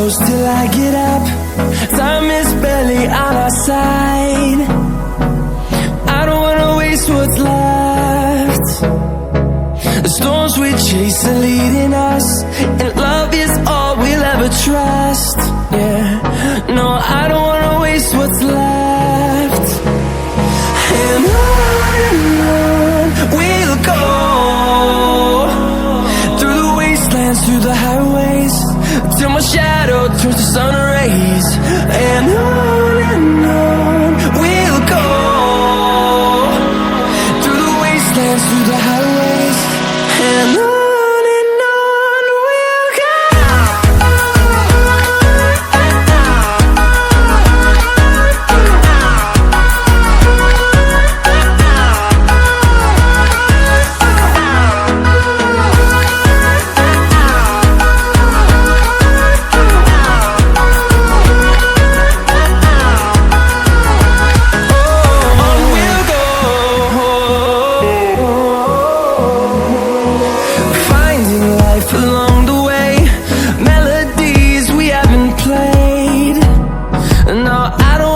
close till I get up. Time is barely on our side. I don't wanna waste what's left. The storms we chase are leading us, and love is all we'll ever trust. Yeah, no, I don't wanna waste what's left. And on we'll go, through the wastelands, through the highways, till my shadow turns to sun rays. And on we'll go, through the wastelands, through the highways, and on we'll go. Along the way, melodies we haven't played. No, I don't